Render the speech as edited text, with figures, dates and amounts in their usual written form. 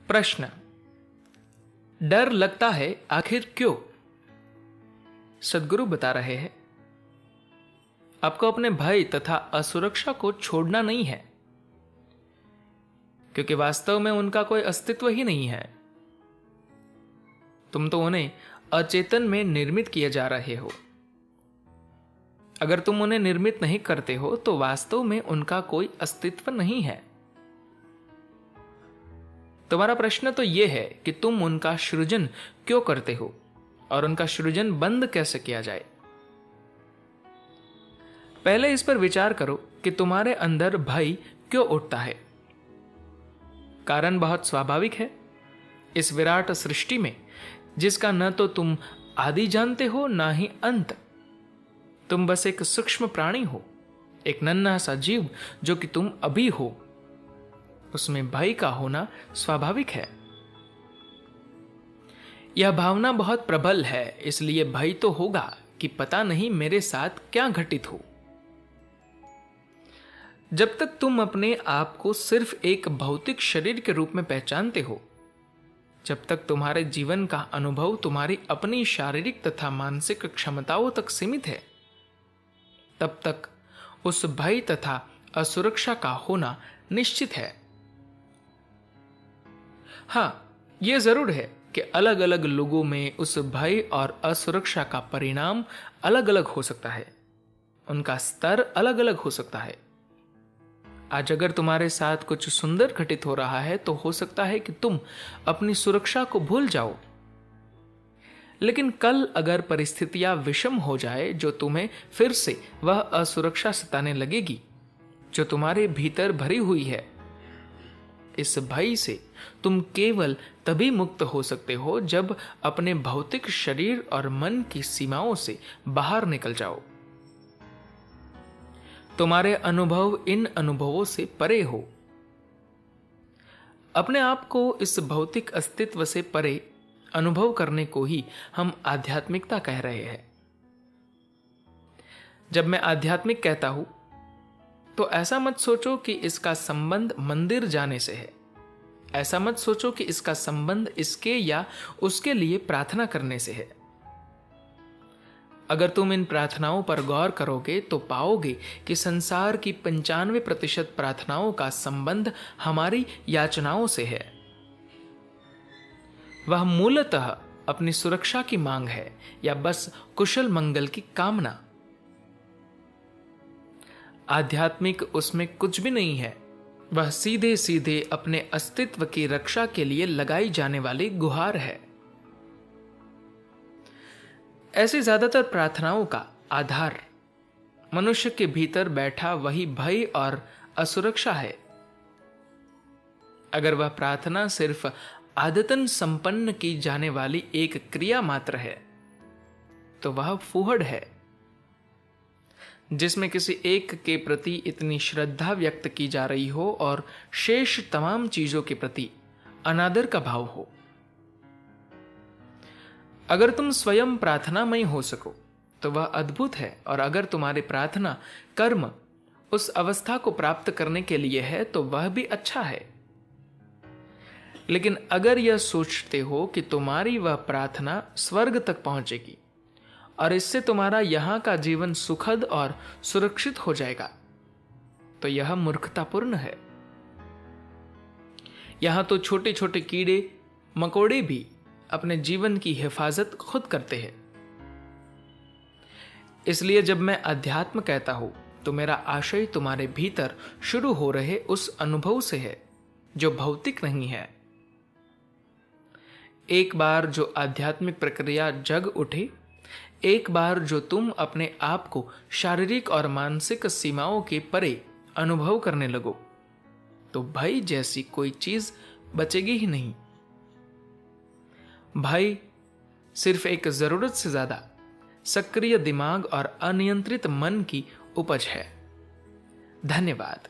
प्रश्न, डर लगता है आखिर क्यों? सद्गुरु बता रहे हैं, आपको अपने भय तथा असुरक्षा को छोड़ना नहीं है, क्योंकि वास्तव में उनका कोई अस्तित्व ही नहीं है। तुम तो उन्हें अचेतन में निर्मित किए जा रहे हो। अगर तुम उन्हें निर्मित नहीं करते हो तो वास्तव में उनका कोई अस्तित्व नहीं है। तुम्हारा प्रश्न तो यह है कि तुम उनका सृजन क्यों करते हो और उनका सृजन बंद कैसे किया जाए। पहले इस पर विचार करो कि तुम्हारे अंदर भय क्यों उठता है। कारण बहुत स्वाभाविक है। इस विराट सृष्टि में, जिसका न तो तुम आदि जानते हो ना ही अंत, तुम बस एक सूक्ष्म प्राणी हो, एक नन्हा सा जीव जो कि तुम अभी हो, उसमें भय का होना स्वाभाविक है। यह भावना बहुत प्रबल है, इसलिए भय तो होगा कि पता नहीं मेरे साथ क्या घटित हो। जब तक तुम अपने आप को सिर्फ एक भौतिक शरीर के रूप में पहचानते हो, जब तक तुम्हारे जीवन का अनुभव तुम्हारी अपनी शारीरिक तथा मानसिक क्षमताओं तक सीमित है, तब तक उस भय तथा असुरक्षा का होना निश्चित है। हां, यह जरूर है कि अलग अलग लोगों में उस भय और असुरक्षा का परिणाम अलग अलग हो सकता है, उनका स्तर अलग अलग हो सकता है। आज अगर तुम्हारे साथ कुछ सुंदर घटित हो रहा है तो हो सकता है कि तुम अपनी सुरक्षा को भूल जाओ, लेकिन कल अगर परिस्थितियां विषम हो जाए जो तुम्हें फिर से वह असुरक्षा सताने लगेगी जो तुम्हारे भीतर भरी हुई है। इस भय से तुम केवल तभी मुक्त हो सकते हो जब अपने भौतिक शरीर और मन की सीमाओं से बाहर निकल जाओ। तुम्हारे अनुभव इन अनुभवों से परे हो। अपने आप को इस भौतिक अस्तित्व से परे अनुभव करने को ही हम आध्यात्मिकता कह रहे हैं। जब मैं आध्यात्मिक कहता हूं तो ऐसा मत सोचो कि इसका संबंध मंदिर जाने से है। ऐसा मत सोचो कि इसका संबंध इसके या उसके लिए प्रार्थना करने से है। अगर तुम इन प्रार्थनाओं पर गौर करोगे तो पाओगे कि संसार की 95% प्रार्थनाओं का संबंध हमारी याचनाओं से है। वह मूलतः अपनी सुरक्षा की मांग है या बस कुशल मंगल की कामना। आध्यात्मिक उसमें कुछ भी नहीं है। वह सीधे सीधे अपने अस्तित्व की रक्षा के लिए लगाई जाने वाली गुहार है। ऐसी ज्यादातर प्रार्थनाओं का आधार मनुष्य के भीतर बैठा वही भय और असुरक्षा है। अगर वह प्रार्थना सिर्फ आदतन संपन्न की जाने वाली एक क्रिया मात्र है तो वह फूहड़ है, जिसमें किसी एक के प्रति इतनी श्रद्धा व्यक्त की जा रही हो और शेष तमाम चीजों के प्रति अनादर का भाव हो। अगर तुम स्वयं प्रार्थनामय हो सको तो वह अद्भुत है, और अगर तुम्हारी प्रार्थना कर्म उस अवस्था को प्राप्त करने के लिए है तो वह भी अच्छा है। लेकिन अगर यह सोचते हो कि तुम्हारी वह प्रार्थना स्वर्ग तक पहुंचेगी और इससे तुम्हारा यहां का जीवन सुखद और सुरक्षित हो जाएगा, तो यह मूर्खतापूर्ण है। यहां तो छोटे छोटे कीड़े मकोड़े भी अपने जीवन की हिफाजत खुद करते हैं। इसलिए जब मैं अध्यात्म कहता हूं तो मेरा आशय तुम्हारे भीतर शुरू हो रहे उस अनुभव से है जो भौतिक नहीं है। एक बार जो आध्यात्मिक प्रक्रिया जग उठे, एक बार जो तुम अपने आप को शारीरिक और मानसिक सीमाओं के परे अनुभव करने लगो, तो भय जैसी कोई चीज बचेगी ही नहीं। भय सिर्फ एक जरूरत से ज्यादा सक्रिय दिमाग और अनियंत्रित मन की उपज है। धन्यवाद।